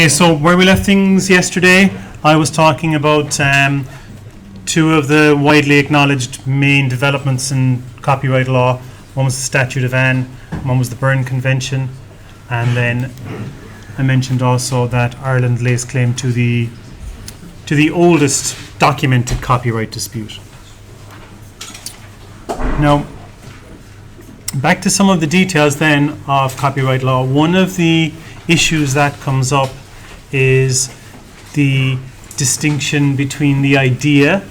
Okay, so where we left things yesterday, I was talking about two of the widely acknowledged main developments in copyright law. One was the Statute of Anne, one was the Berne Convention, and then I mentioned also that Ireland lays claim to the oldest documented copyright dispute. Now, back to some of the details then of copyright law. One of the issues that comes up is the distinction between the idea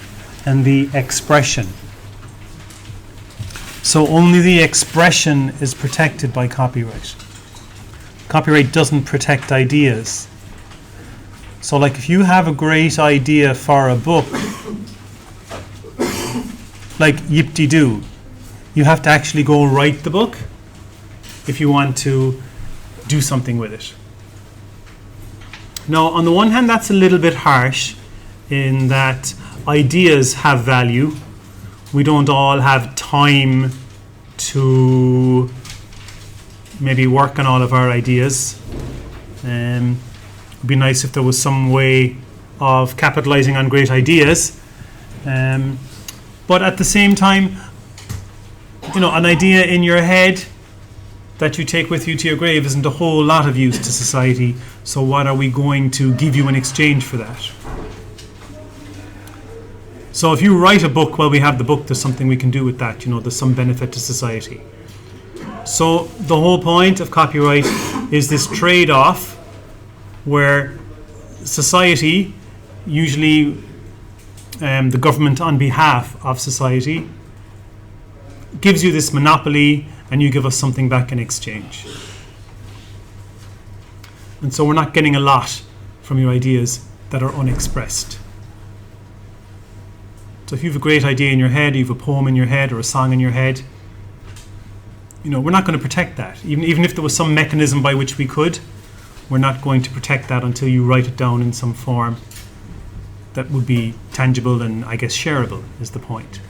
and the expression. So only the expression is protected by copyright. Copyright doesn't protect ideas. So like if you have a great idea for a book, like Yip-de-doo, you have to actually go write the book if you want to do something with it. Now, on the one hand, that's a little bit harsh in that ideas have value. We don't all have time to maybe work on all of our ideas. It'd be nice if there was some way of capitalizing on great ideas. But at the same time, an idea in your head that you take with you to your grave isn't a whole lot of use to society. So what are we going to give you in exchange for that? So if you write a book, well, we have the book, there's something we can do with that. There's some benefit to society. So the whole point of copyright is this trade-off where society, usually the government on behalf of society, gives you this monopoly and you give us something back in exchange. And so we're not getting a lot from your ideas that are unexpressed. So if you have a great idea in your head, you have a poem in your head or a song in your head, we're not going to protect that. Even if there was some mechanism by which we could, we're not going to protect that until you write it down in some form that would be tangible and, I guess, shareable is the point.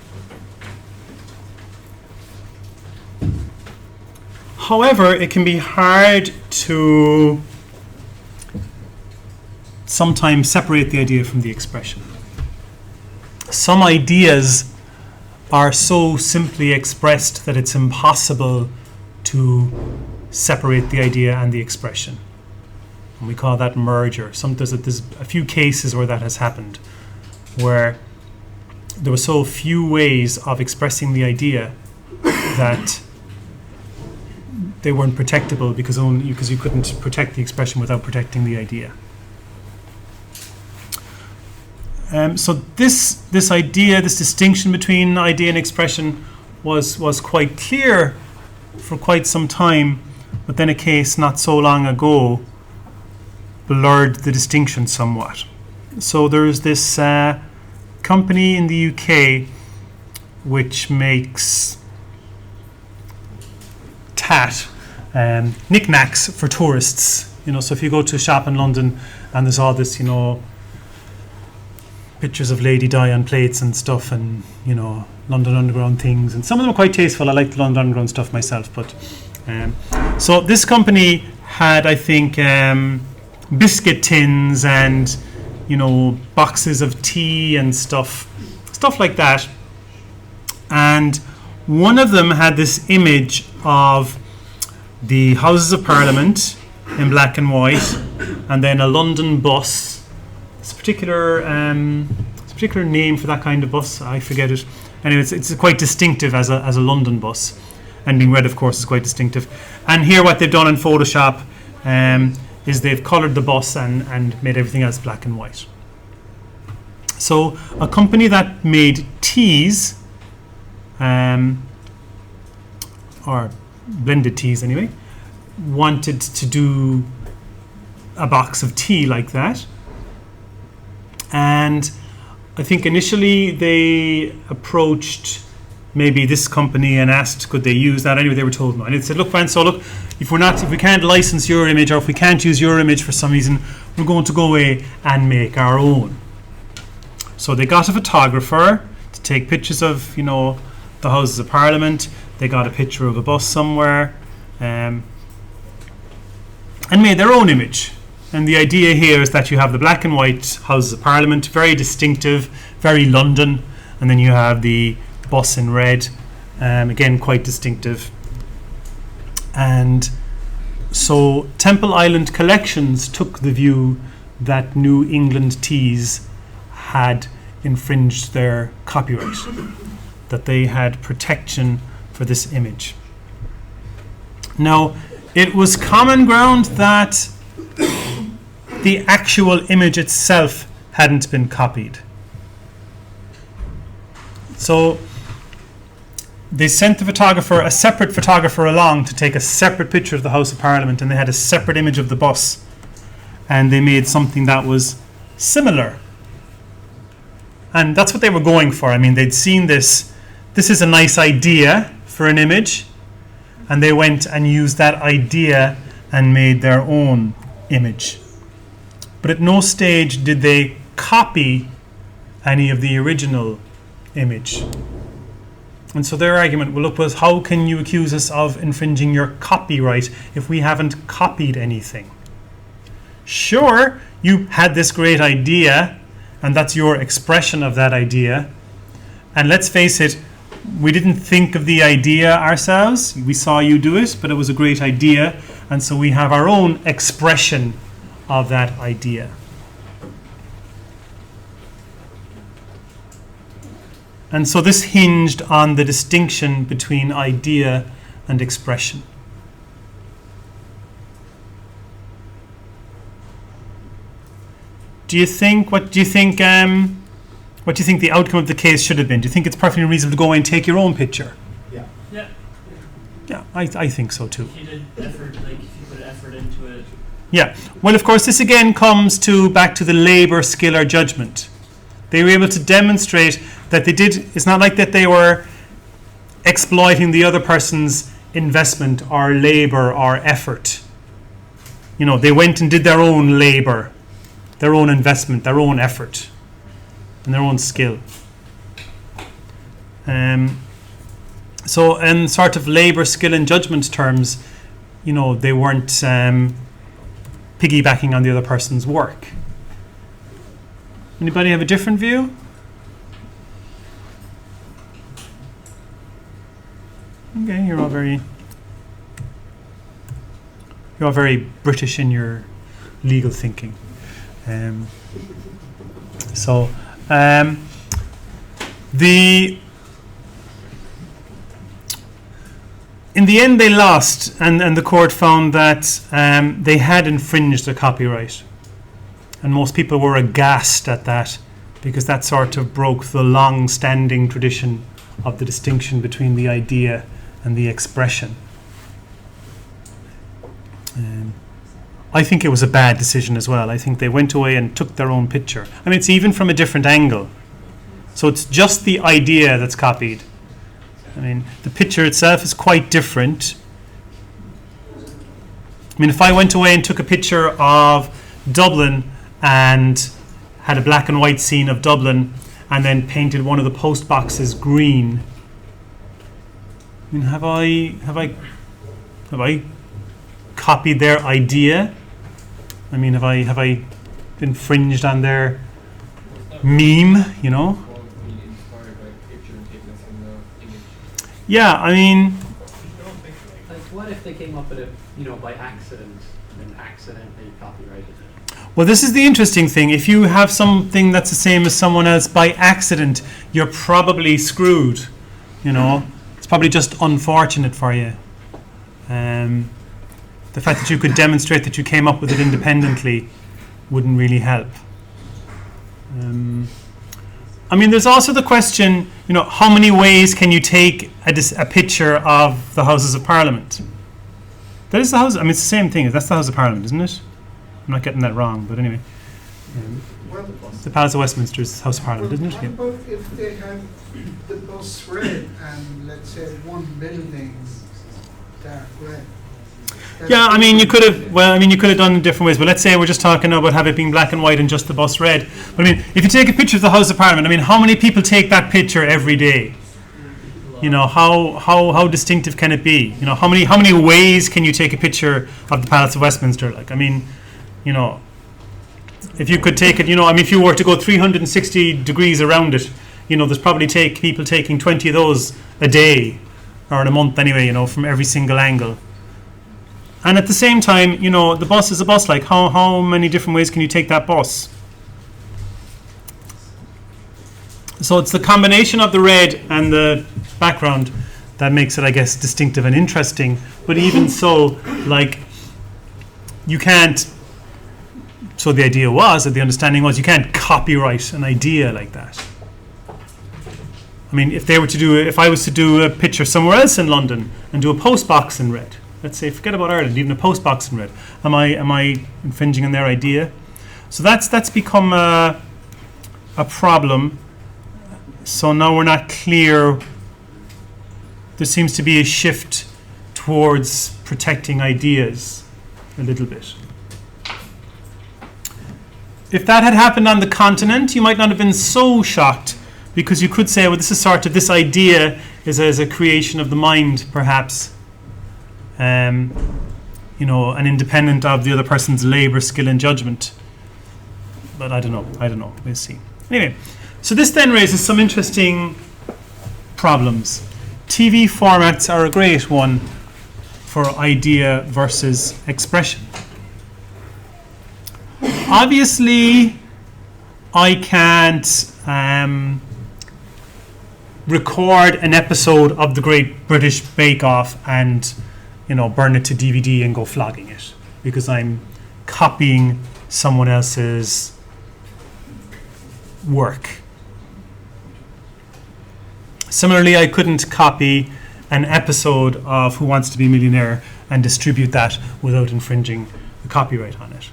However, it can be hard to sometimes separate the idea from the expression. Some ideas are so simply expressed that it's impossible to separate the idea and the expression. And we call that merger. There's a few cases where that has happened, where there were so few ways of expressing the idea that they weren't protectable because you couldn't protect the expression without protecting the idea. So this distinction between idea and expression was quite clear for quite some time, but then a case not so long ago blurred the distinction somewhat. So there's this company in the UK which makes knickknacks for tourists. So if you go to a shop in London and there's all this, pictures of Lady Di on plates and stuff, and London Underground things, and some of them are quite tasteful. I like the London Underground stuff myself, but so this company had, I think, biscuit tins and boxes of tea and stuff like that, and one of them had this image of the Houses of Parliament in black and white, and then a London bus. It's a particular name for that kind of bus. I forget it. Anyway, it's quite distinctive as a London bus, and being red, of course, is quite distinctive. And here, what they've done in Photoshop is they've coloured the bus and made everything else black and white. So a company that made teas, or blended teas anyway, wanted to do a box of tea like that. And I think initially they approached maybe this company and asked could they use that. Anyway, they were told no. And it said, look, man, so look, if we can't license your image, or if we can't use your image for some reason, we're going to go away and make our own. So they got a photographer to take pictures of, the Houses of Parliament. They got a picture of a bus somewhere, and made their own image. And the idea here is that you have the black and white Houses of Parliament, very distinctive, very London, and then you have the bus in red, again quite distinctive. And so Temple Island Collections took the view that New England Teas had infringed their copyright, that they had protection for this image. Now, it was common ground that the actual image itself hadn't been copied. So they sent the photographer, a separate photographer along to take a separate picture of the House of Parliament, and they had a separate image of the bus, and they made something that was similar. And that's what they were going for. I mean, they'd seen this is a nice idea for an image, and they went and used that idea and made their own image. But at no stage did they copy any of the original image. And so their argument, well, look, was how can you accuse us of infringing your copyright if we haven't copied anything? Sure, you had this great idea, and that's your expression of that idea. And let's face it, we didn't think of the idea ourselves. We saw you do it, but it was a great idea, and so we have our own expression of that idea. And so this hinged on the distinction between idea and expression. What do you think the outcome of the case should have been? Do you think it's perfectly reasonable to go away and take your own picture? Yeah. Yeah. Yeah, I think so too. If you did effort, if you put effort into it. Yeah. Well, of course, this again comes back to the labour, skill, or judgment. They were able to demonstrate that they did. It's not like that they were exploiting the other person's investment or labour or effort. You know, they went and did their own labour, their own investment, their own effort, and their own skill. So in sort of labour, skill, and judgment terms, you know, they weren't piggybacking on the other person's work. Anybody have a different view? Okay, you're all very British in your legal thinking. In the end, they lost, and the court found that they had infringed the copyright. And most people were aghast at that, because that sort of broke the long-standing tradition of the distinction between the idea and the expression. I think it was a bad decision as well. I think they went away and took their own picture. I mean, it's even from a different angle. So it's just the idea that's copied. I mean, the picture itself is quite different. I mean, if I went away and took a picture of Dublin and had a black and white scene of Dublin and then painted one of the post boxes green, I mean, have I copied their idea? I mean, have I infringed on their meme, you know? Yeah, I mean, Like, what if they came up with it, by accident and accidentally copyrighted it? well, this is the interesting thing. If you have something that's the same as someone else by accident, you're probably screwed. You know, it's probably just unfortunate for you. The fact that you could demonstrate that you came up with it independently wouldn't really help. I mean, there's also the question, how many ways can you take a picture of the Houses of Parliament? That is the House. I mean, it's the same thing. That's the House of Parliament, isn't it? I'm not getting that wrong, but anyway. The Palace of Westminster is the House of Parliament, isn't it? What about if they had the bus red and, let's say, one building dark red? Yeah, I mean, you could have done it different ways, but let's say we're just talking about have it being black and white and just the bus red. But I mean, if you take a picture of the House of Parliament, I mean, how many people take that picture every day? How distinctive can it be? How many ways can you take a picture of the Palace of Westminster? Like, I mean, if you could take it, if you were to go 360 degrees around it, there's probably people taking 20 of those a day, or in a month anyway, from every single angle. And at the same time, the bus is a bus. Like, how many different ways can you take that bus? So it's the combination of the red and the background that makes it, I guess, distinctive and interesting. But even so, like, you can't. So the idea was, or the understanding was, you can't copyright an idea like that. I mean, if I was to do a picture somewhere else in London and do a post box in red, let's say, forget about Ireland, even a post box in red, am I infringing on their idea? So that's become a problem. So now we're not clear. There seems to be a shift towards protecting ideas a little bit. If that had happened on the continent, you might not have been so shocked, because you could say, well, this idea is as a creation of the mind, perhaps, and independent of the other person's labor, skill, and judgment. But I don't know. We'll see. Anyway, so this then raises some interesting problems. TV formats are a great one for idea versus expression. Obviously, I can't record an episode of the Great British Bake Off and burn it to DVD and go flogging it, because I'm copying someone else's work. Similarly, I couldn't copy an episode of Who Wants to Be a Millionaire and distribute that without infringing the copyright on it.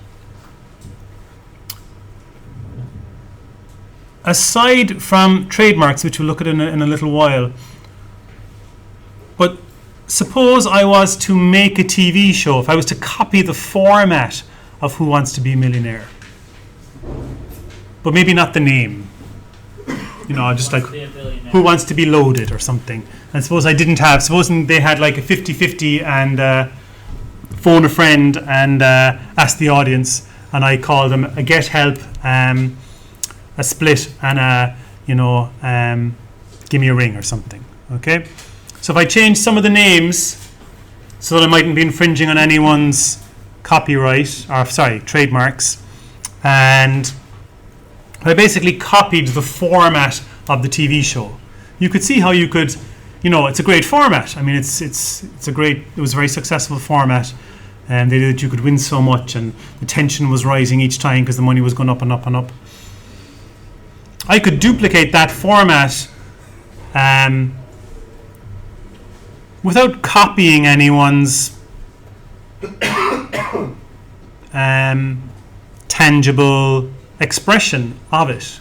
Aside from trademarks, which we'll look at in a little while, but suppose I was to make a TV show, if I was to copy the format of Who Wants to Be a Millionaire, but maybe not the name, just like Who Wants to Be Loaded or something. And suppose supposing they had like a 50-50 and phone a friend and ask the audience, and I call them a Get Help, a Split, and Give Me a Ring or something. Okay, so if I change some of the names so that I mightn't be infringing on anyone's trademarks, and I basically copied the format of the TV show, you could see how you could, it's a great format. I mean, it was a very successful format, and they did that you could win so much, and the tension was rising each time because the money was going up and up and up. I could duplicate that format without copying anyone's tangible expression of it.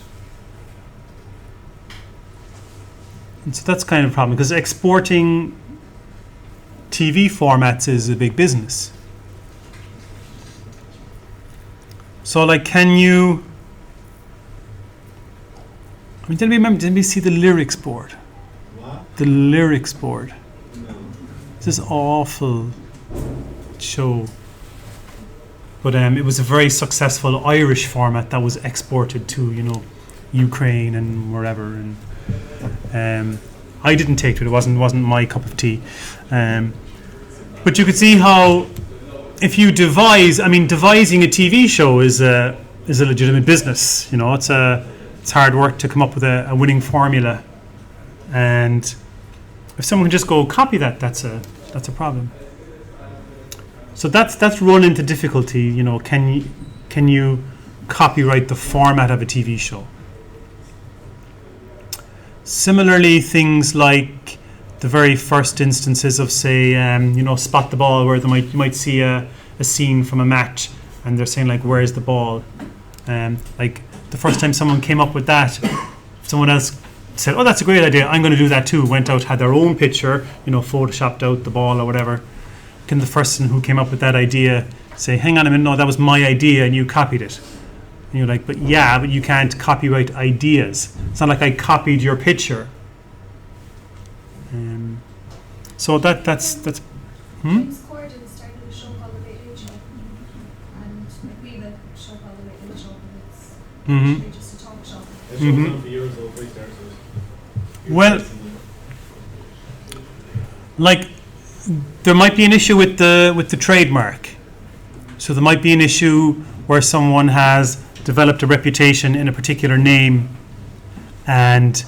And so that's kind of a problem, because exporting TV formats is a big business. So, like, can you... did anybody see the lyrics board? What? The lyrics board. No. It's this awful show. But it was a very successful Irish format that was exported to, Ukraine and wherever. And I didn't take to it. It wasn't my cup of tea. But you could see how, if you devising a TV show is a legitimate business. It's hard work to come up with a winning formula, and if someone can just go copy that, that's a problem. So that's run into difficulty. Can you copyright the format of a TV show? Similarly, things like the very first instances of, say, Spot the Ball, where you might see a scene from a match, and they're saying, like, where's the ball? Like, the first time someone came up with that, someone else said, oh, that's a great idea, I'm going to do that too. Went out, had their own picture, photoshopped out the ball or whatever. Can the person who came up with that idea say, hang on a minute, no, that was my idea and you copied it? And you're like, but you can't copyright ideas. It's not like I copied your picture. So that's James Corden started a show called The Late Late Show, and McVie a show called the way in the shop, and it's Mhm. actually just a talk shop. It shows Mhm. on for years though, if I started it. Well, like, there might be an issue with the trademark. So there might be an issue where someone has developed a reputation in a particular name, and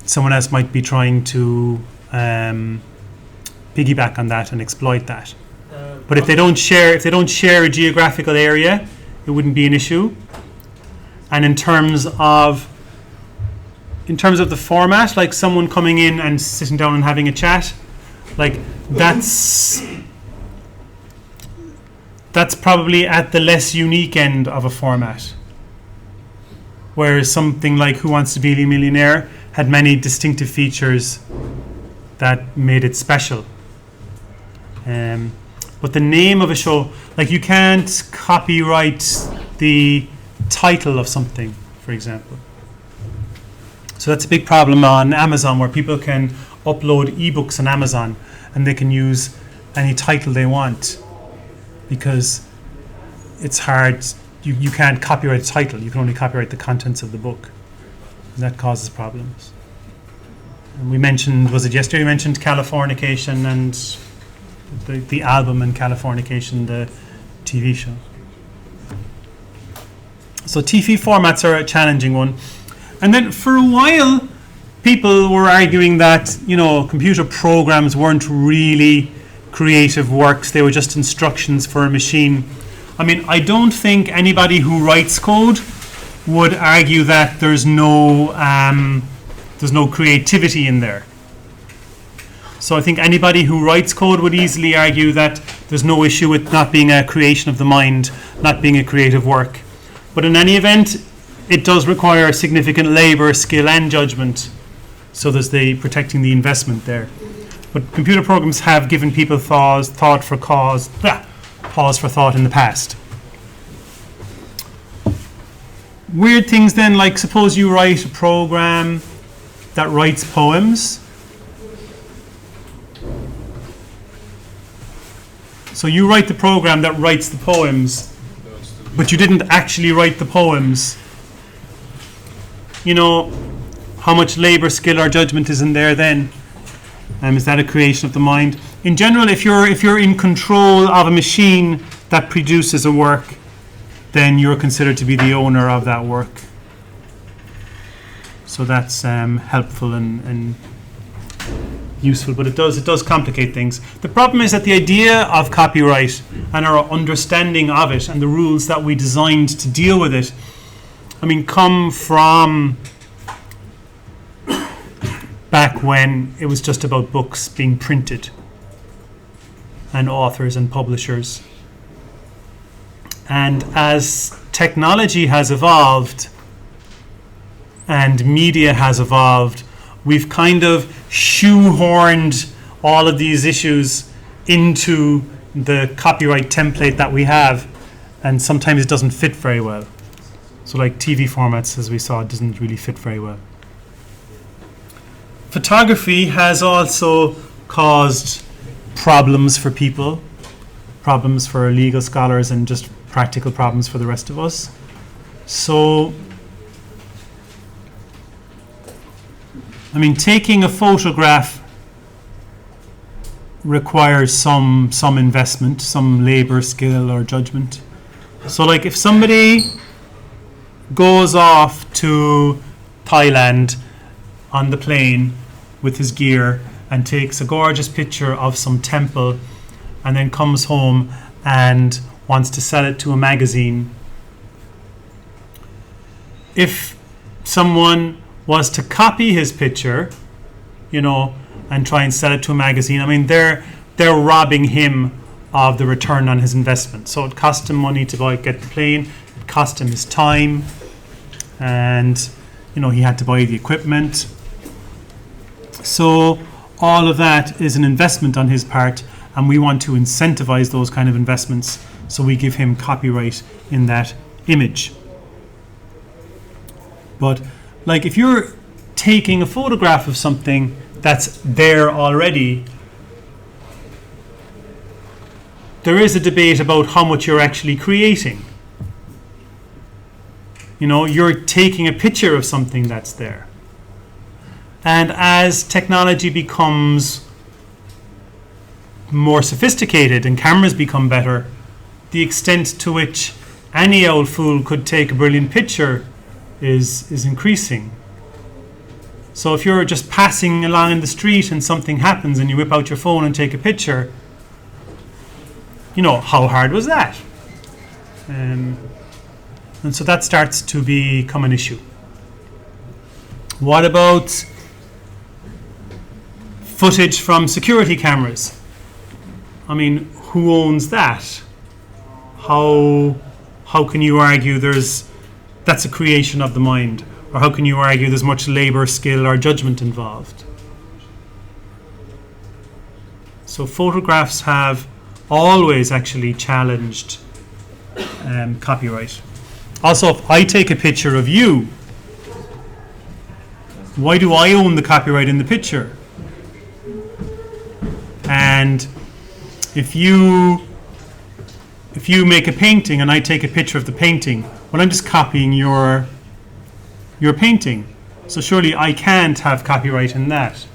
someone else might be trying to piggyback on that and exploit that. But if they don't share a geographical area, it wouldn't be an issue. And in terms of the format, like someone coming in and sitting down and having a chat, like that's probably at the less unique end of a format. Whereas something like Who Wants to Be a Millionaire had many distinctive features that made it special. But the name of a show, like you can't copyright the title of something, for example. So that's a big problem on Amazon, where people can upload ebooks on Amazon and they can use any title they want, because it's hard. You can't copyright the title. You can only copyright the contents of the book. And that causes problems. And we mentioned, was it yesterday, we mentioned Californication and the album, and Californication, the TV show. So TV formats are a challenging one. And then for a while, people were arguing that, computer programs weren't really creative works. They were just instructions for a machine. I mean, I don't think anybody who writes code would argue that there's no creativity in there. So I think anybody who writes code would easily argue that there's no issue with not being a creation of the mind, not being a creative work. But in any event, it does require significant labor, skill, and judgment. So there's the protecting the investment there. But computer programs have given people pause for thought in the past. Weird things then, like suppose you write a program that writes poems. So you write the program that writes the poems, but you didn't actually write the poems. How much labor, skill, or judgment is in there then? Is that a creation of the mind? In general, if you're in control of a machine that produces a work, then you're considered to be the owner of that work. So that's helpful and useful, but it does complicate things. The problem is that the idea of copyright and our understanding of it and the rules that we designed to deal with it, come from back when it was just about books being printed and authors and publishers. And as technology has evolved and media has evolved, we've kind of shoehorned all of these issues into the copyright template that we have, and sometimes it doesn't fit very well. So like TV formats, as we saw, it doesn't really fit very well. Photography has also caused problems for people, problems for legal scholars, and just practical problems for the rest of us. So, taking a photograph requires some investment, some labor, skill, or judgment. So like if somebody goes off to Thailand on the plane with his gear and takes a gorgeous picture of some temple and then comes home and wants to sell it to a magazine, if someone was to copy his picture, and try and sell it to a magazine, they're robbing him of the return on his investment. So it cost him money to get the plane, it cost him his time, and he had to buy the equipment. So all of that is an investment on his part, and we want to incentivize those kind of investments, so we give him copyright in that image. But like if you're taking a photograph of something that's there already, there is a debate about how much you're actually creating. You know, you're taking a picture of something that's there. And as technology becomes more sophisticated and cameras become better, the extent to which any old fool could take a brilliant picture is increasing. So if you're just passing along in the street and something happens and you whip out your phone and take a picture, you know, how hard was that? And so that starts to become an issue. What about footage from security cameras? I mean, who owns that? How can you argue that's a creation of the mind? Or how can you argue there's much labor, skill, or judgment involved? So photographs have always actually challenged copyright. Also, if I take a picture of you, why do I own the copyright in the picture? And if you make a painting and I take a picture of the painting, well, I'm just copying your painting. So surely I can't have copyright in that.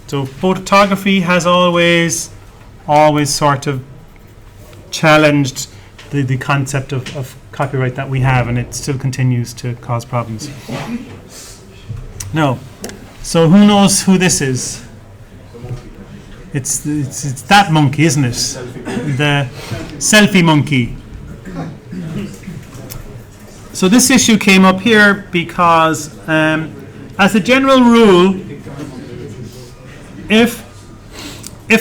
So photography has always sort of challenged the concept of copyright that we have, and it still continues to cause problems. No. So who knows who this is? It's that monkey, isn't it? The selfie monkey. So this issue came up here because, as a general rule, if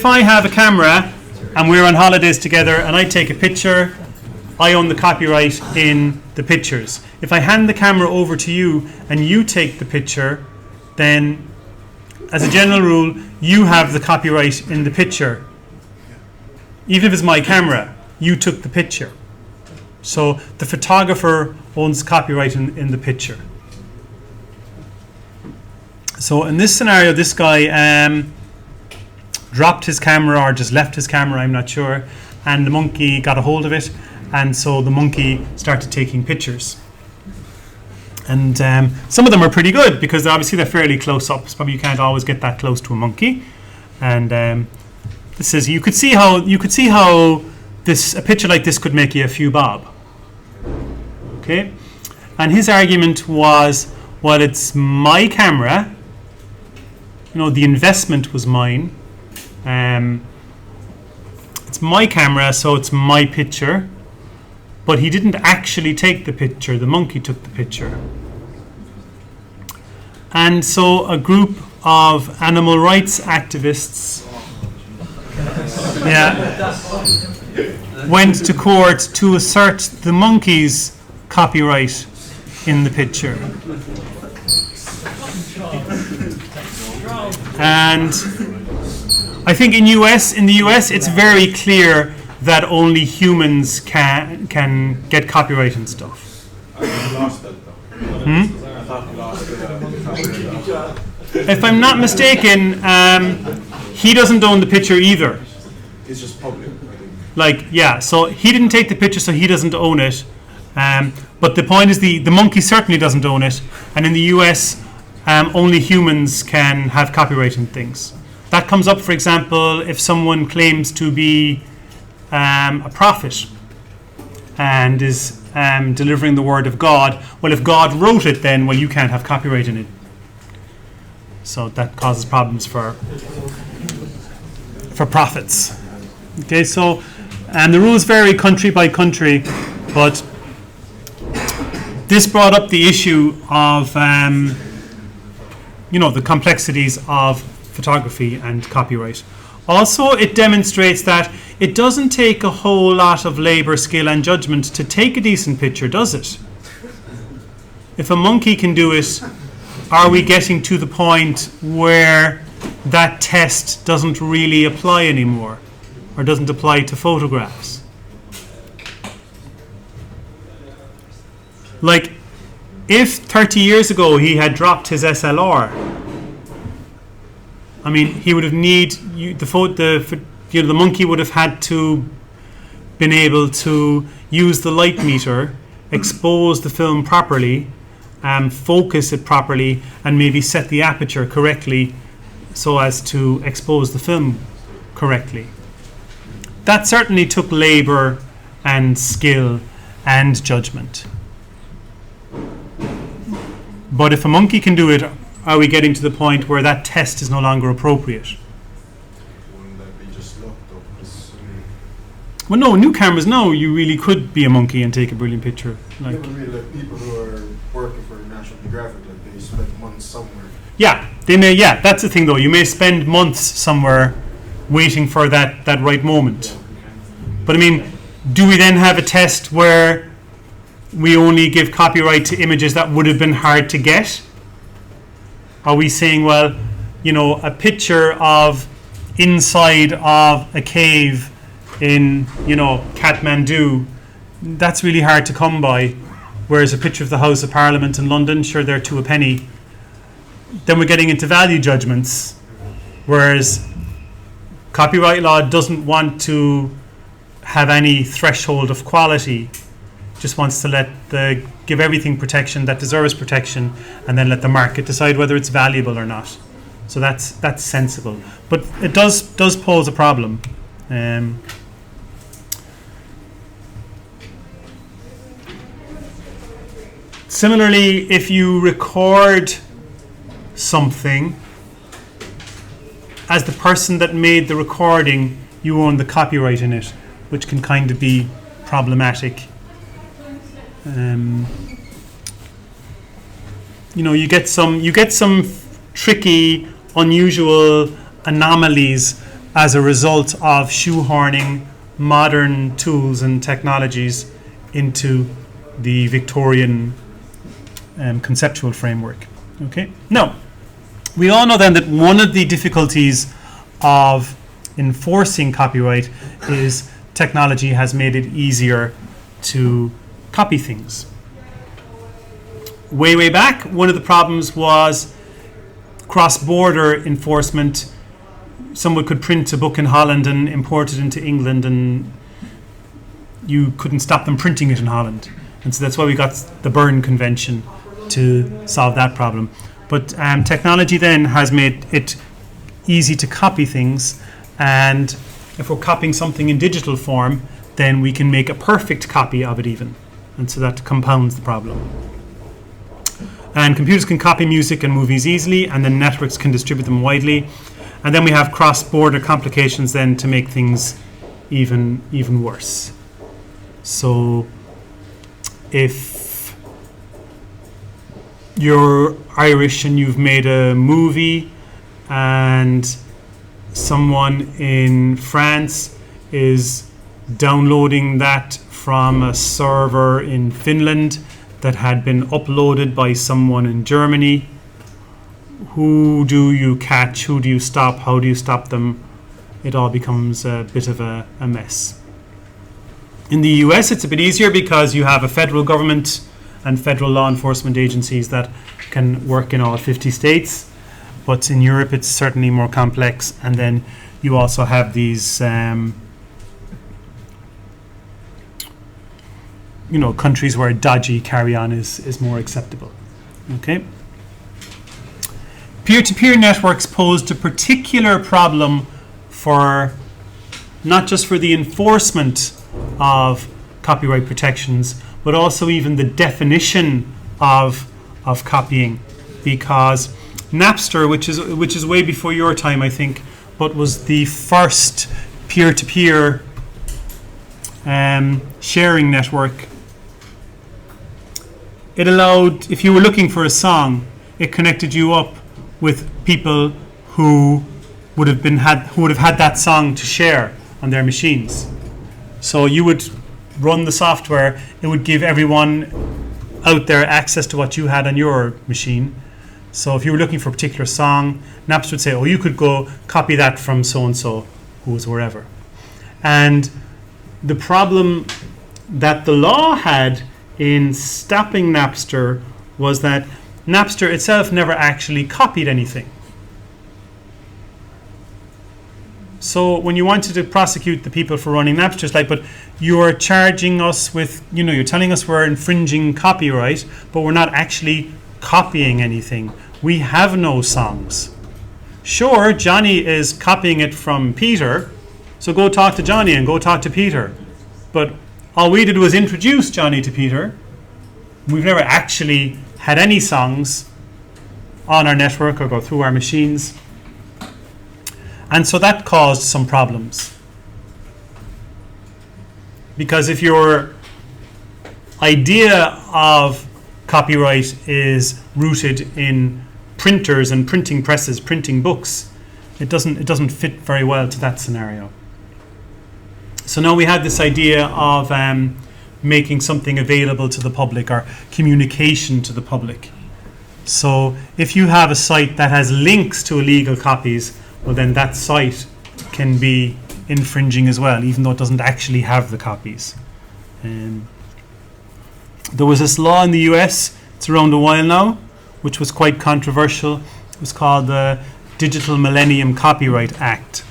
I have a camera and we're on holidays together and I take a picture, I own the copyright in the pictures. If I hand the camera over to you and you take the picture, then as a general rule, you have the copyright in the picture. Even if it's my camera, you took the picture. So the photographer owns copyright in the picture. So in this scenario, this guy dropped his camera or just left his camera, I'm not sure, and the monkey got a hold of it, and so the monkey started taking pictures. And some of them are pretty good because obviously they're fairly close up. So probably you can't always get that close to a monkey. And this is you could see how a picture like this could make you a few bob. Okay, and his argument was, well, it's my camera. You know, the investment was mine. It's my camera, so it's my picture. But he didn't actually take the picture. The monkey took the picture. And so a group of animal rights activists went to court to assert the monkey's copyright in the picture. And I think in the US, it's very clear that only humans can get copyright and stuff. If I'm not mistaken, he doesn't own the picture either. It's just public. So he didn't take the picture, so he doesn't own it. But the point is the monkey certainly doesn't own it. And in the US, only humans can have copyright in things. That comes up, for example, if someone claims to be a prophet and is delivering the word of God. Well, if God wrote it, then, well, you can't have copyright in it. So that causes problems for prophets. Okay, so the rules vary country by country, but this brought up the issue of the complexities of photography and copyright. Also, it demonstrates that it doesn't take a whole lot of labor, skill, and judgment to take a decent picture, does it? If a monkey can do it, are we getting to the point where that test doesn't really apply anymore, or doesn't apply to photographs? Like, if 30 years ago he had dropped his SLR, I mean, he would have the monkey would have had to been able to use the light meter expose the film properly, focus it properly, and maybe set the aperture correctly so as to expose the film correctly. That certainly took labor and skill and judgment. But if a monkey can do it, are we getting to the point where that test is no longer appropriate? Wouldn't that be just locked up? Well, no, new cameras, no, you really could be a monkey and take a brilliant picture. Like, Like, like people who are working for National Geographic, like they spend months somewhere. yeah, they may. Yeah, that's the thing, though. You may spend months somewhere waiting for that right moment. But I mean, do we then have a test where we only give copyright to images that would have been hard to get? Are we saying, well, you know, a picture of inside of a cave in, you know, Kathmandu, that's really hard to come by, whereas a picture of the House of Parliament in London, sure, they're two a penny. Then we're getting into value judgments, whereas copyright law doesn't want to have any threshold of quality, just wants to give everything protection that deserves protection, and then let the market decide whether it's valuable or not. So that's sensible, but it does pose a problem. Similarly, if you record something, as the person that made the recording, you own the copyright in it, which can kind of be problematic. You know, you get some tricky, unusual anomalies as a result of shoehorning modern tools and technologies into the Victorian conceptual framework. Okay. Now, we all know then that one of the difficulties of enforcing copyright is technology has made it easier to copy things. Way back, one of the problems was cross-border enforcement. Someone could print a book in Holland and import it into England, and you couldn't stop them printing it in Holland. And so that's why we got the Berne Convention to solve that problem. But technology then has made it easy to copy things, and if we're copying something in digital form, then we can make a perfect copy of it even. And so that compounds the problem. And computers can copy music and movies easily, and then networks can distribute them widely. And then we have cross-border complications then to make things even worse. So if you're Irish and you've made a movie and someone in France is downloading that from a server in Finland that had been uploaded by someone in Germany, who do you catch? Who do you stop? How do you stop them? It all becomes a bit of a mess. In the US, it's a bit easier because you have a federal government and federal law enforcement agencies that can work in all 50 states. But in Europe, it's certainly more complex. And then you also have these countries where dodgy carry-on is more acceptable. Okay. Peer-to-peer networks posed a particular problem for not just for the enforcement of copyright protections, but also even the definition of copying, because Napster, which is way before your time, I think, but was the first peer-to-peer sharing network. It allowed, if you were looking for a song, it connected you up with people who would have had that song to share on their machines. So you would run the software, it would give everyone out there access to what you had on your machine. So if you were looking for a particular song, Napster would say, oh, you could go copy that from so-and-so, who was wherever. And the problem that the law had in stopping Napster was that Napster itself never actually copied anything. So when you wanted to prosecute the people for running Napster, it's like, but you're charging us with, you're telling us we're infringing copyright, but we're not actually copying anything. We have no songs. Sure, Johnny is copying it from Peter, so go talk to Johnny and go talk to Peter. But all we did was introduce Johnny to Peter. We've never actually had any songs on our network or go through our machines. And so that caused some problems. Because if your idea of copyright is rooted in printers and printing presses, printing books, it doesn't fit very well to that scenario. So now we had this idea of making something available to the public, or communication to the public. So if you have a site that has links to illegal copies, well then that site can be infringing as well, even though it doesn't actually have the copies. There was this law in the US, it's around a while now, which was quite controversial. It was called the Digital Millennium Copyright Act.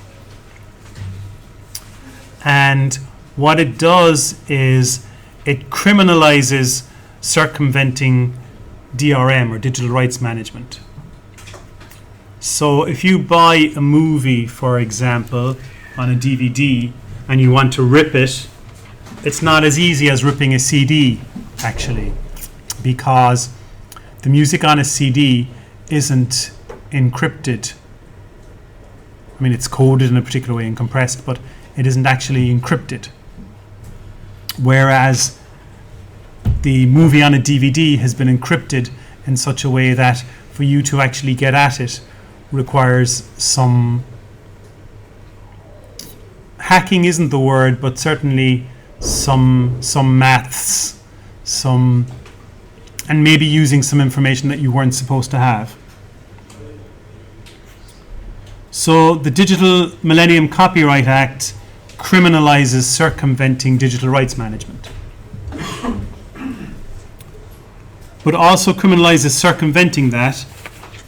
And what it does is it criminalizes circumventing DRM, or digital rights management. So if you buy a movie, for example, on a DVD and you want to rip it, it's not as easy as ripping a CD, actually, because the music on a CD isn't encrypted. I mean, it's coded in a particular way and compressed, but it isn't actually encrypted. Whereas the movie on a DVD has been encrypted in such a way that for you to actually get at it requires some hacking, isn't the word, but certainly some maths, and maybe using some information that you weren't supposed to have. So the Digital Millennium Copyright Act criminalizes circumventing digital rights management, but also criminalizes circumventing that,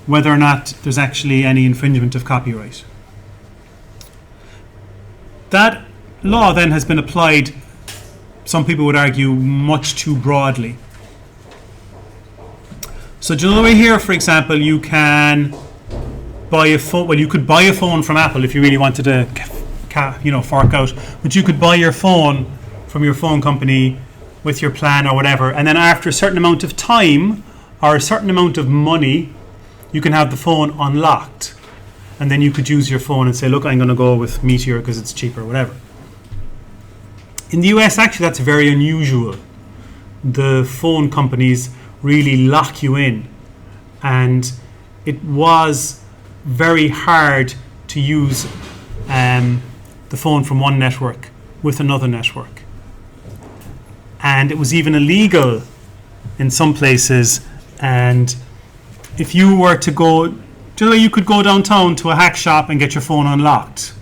whether or not there's actually any infringement of copyright. That law then has been applied, some people would argue, much too broadly. So do you know here, for example, you can buy a phone. Well, you could buy a phone from Apple if you really wanted to, fork out. But you could buy your phone from your phone company with your plan or whatever, and then after a certain amount of time or a certain amount of money, you can have the phone unlocked, and then you could use your phone and say, look, I'm going to go with Meteor because it's cheaper or whatever. In the US, actually, that's very unusual. The phone companies really lock you in, and it was very hard to use the phone from one network with another network. And it was even illegal in some places. And if you were to go, you could go downtown to a hack shop and get your phone unlocked,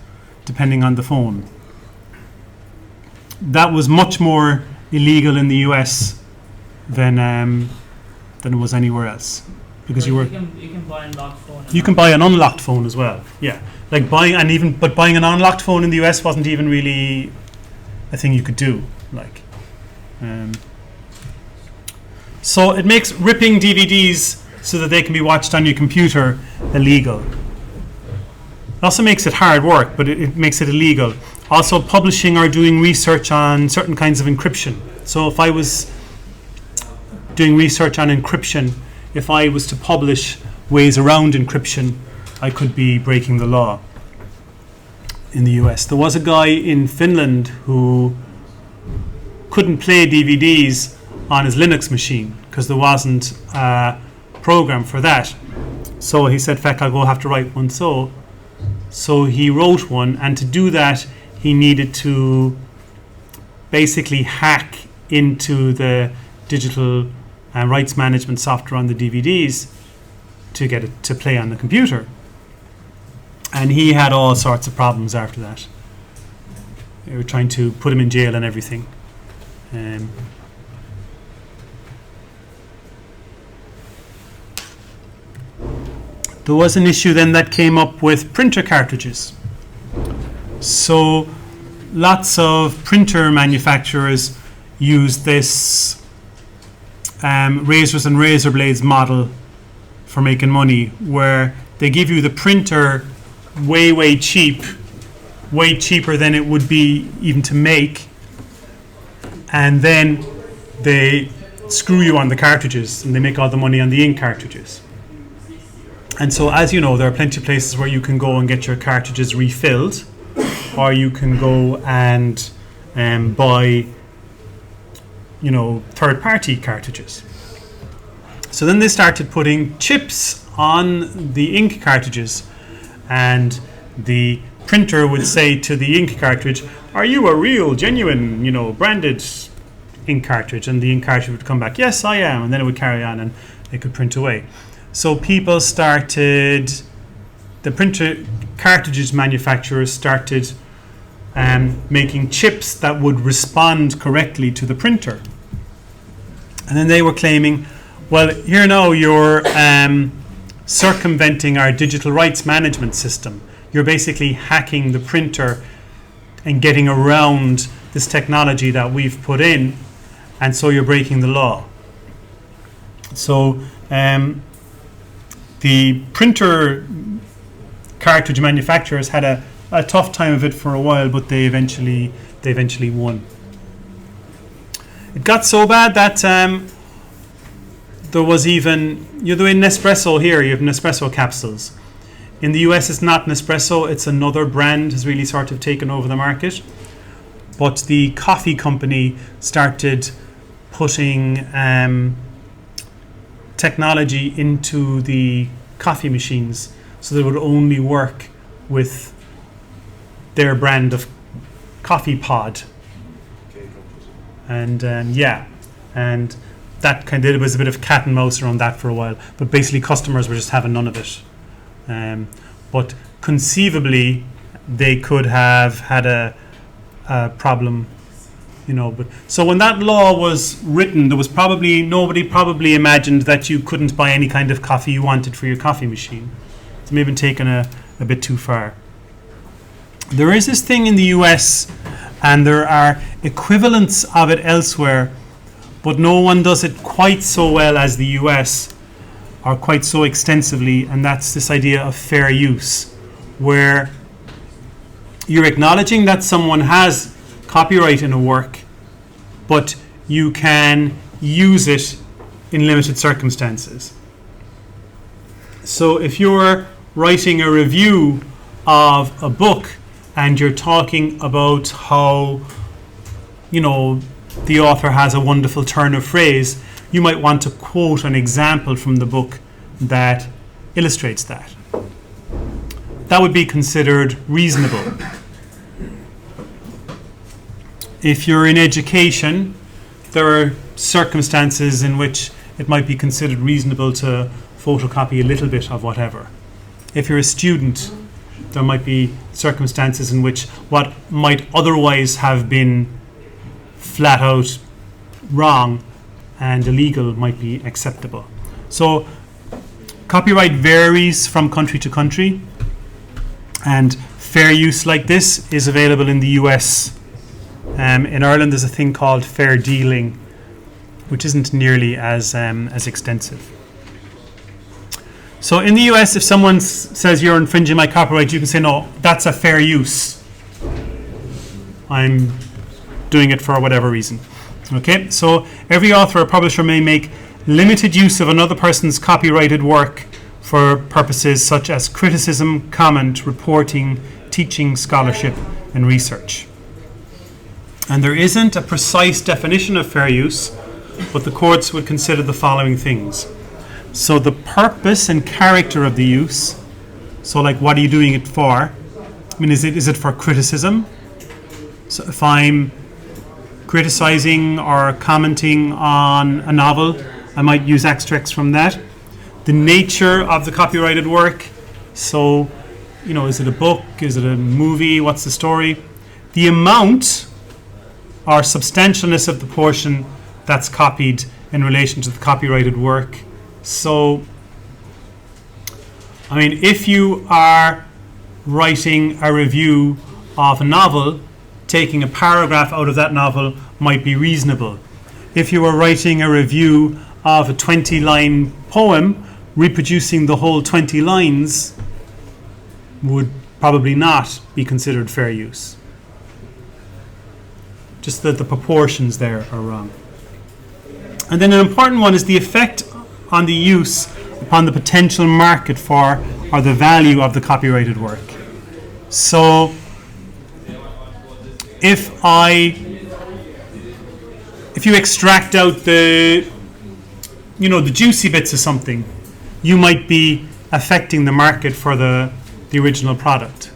depending on the phone. That was much more illegal in the US than it was anywhere else, because But you can buy an unlocked phone. you can buy an unlocked phone as well. Yeah, like buying an unlocked phone in the US wasn't even really a thing you could do. So it makes ripping DVDs so that they can be watched on your computer illegal. It also makes it hard work, but it makes it illegal. Also, publishing or doing research on certain kinds of encryption. So if I was doing research on encryption, if I was to publish ways around encryption, I could be breaking the law in the US. There was a guy in Finland who couldn't play DVDs on his Linux machine because there wasn't a program for that. So he said, feck, I'll go have to write one. So he wrote one, and to do that, he needed to basically hack into the digital rights management software on the DVDs to get it to play on the computer. And he had all sorts of problems after that. They were trying to put him in jail and everything. There was an issue then that came up with printer cartridges. So lots of printer manufacturers use this razors and razor blades model for making money, where they give you the printer way cheap, way cheaper than it would be even to make, and then they screw you on the cartridges and they make all the money on the ink cartridges. And so, as you know, there are plenty of places where you can go and get your cartridges refilled, or you can go and buy, third-party cartridges. So then they started putting chips on the ink cartridges, and the printer would say to the ink cartridge, "Are you a real, genuine, branded ink cartridge?" And the ink cartridge would come back, "Yes, I am," and then it would carry on and it could print away. So people started, the printer cartridges manufacturers started making chips that would respond correctly to the printer. And then they were claiming, well, here now you're circumventing our digital rights management system. You're basically hacking the printer and getting around this technology that we've put in, and so you're breaking the law. So the printer cartridge manufacturers had a tough time of it for a while, but they eventually won. It got so bad that there was even, in Nespresso here, you have Nespresso capsules. In the US, it's not Nespresso, it's another brand has really sort of taken over the market. But the coffee company started putting technology into the coffee machines so that it would only work with their brand of coffee pod. And and that kind of, it was a bit of cat and mouse around that for a while, but basically customers were just having none of it. But conceivably they could have had a problem, but so when that law was written, there was nobody probably imagined that you couldn't buy any kind of coffee you wanted for your coffee machine. It's maybe taken a bit too far. There is this thing in the US, and there are equivalents of it elsewhere, but no one does it quite so well as the US, or quite so extensively, and that's this idea of fair use, where you're acknowledging that someone has copyright in a work, but you can use it in limited circumstances. So if you're writing a review of a book and you're talking about how, the author has a wonderful turn of phrase, you might want to quote an example from the book that illustrates that. That would be considered reasonable. If you're in education, there are circumstances in which it might be considered reasonable to photocopy a little bit of whatever. If you're a student, there might be circumstances in which what might otherwise have been flat out wrong and illegal might be acceptable. So copyright varies from country to country, and fair use like this is available in the US. In Ireland there's a thing called fair dealing, which isn't nearly as extensive. So in the US, if someone says you're infringing my copyright, you can say, no, that's a fair use. I'm doing it for whatever reason. Okay, so every author or publisher may make limited use of another person's copyrighted work for purposes such as criticism, comment, reporting, teaching, scholarship, and research. And there isn't a precise definition of fair use, but the courts would consider the following things. So the purpose and character of the use. So like, what are you doing it for? I mean, is it for criticism? So if I'm criticizing or commenting on a novel, I might use extracts from that. The nature of the copyrighted work. So, is it a book? Is it a movie? What's the story? The amount or substantialness of the portion that's copied in relation to the copyrighted work. So, if you are writing a review of a novel, taking a paragraph out of that novel might be reasonable. If you were writing a review of a 20-line poem, reproducing the whole 20 lines would probably not be considered fair use. Just that the proportions there are wrong. And then an important one is the effect on the use upon the potential market for or the value of the copyrighted work. So if you extract out the juicy bits of something, you might be affecting the market for the original product.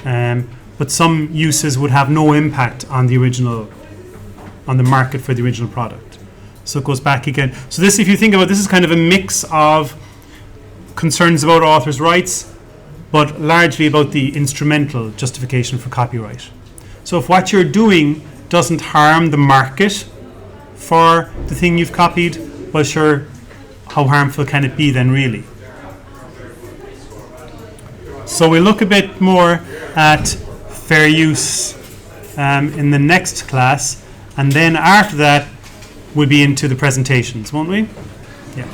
But some uses would have no impact on the market for the original product. So it goes back again. So this, if you think about this, is kind of a mix of concerns about authors' rights, but largely about the instrumental justification for copyright. So if what you're doing doesn't harm the market for the thing you've copied, well, sure, how harmful can it be then, really? So we'll look a bit more at fair use in the next class, and then after that we'll be into the presentations, won't we? Yeah.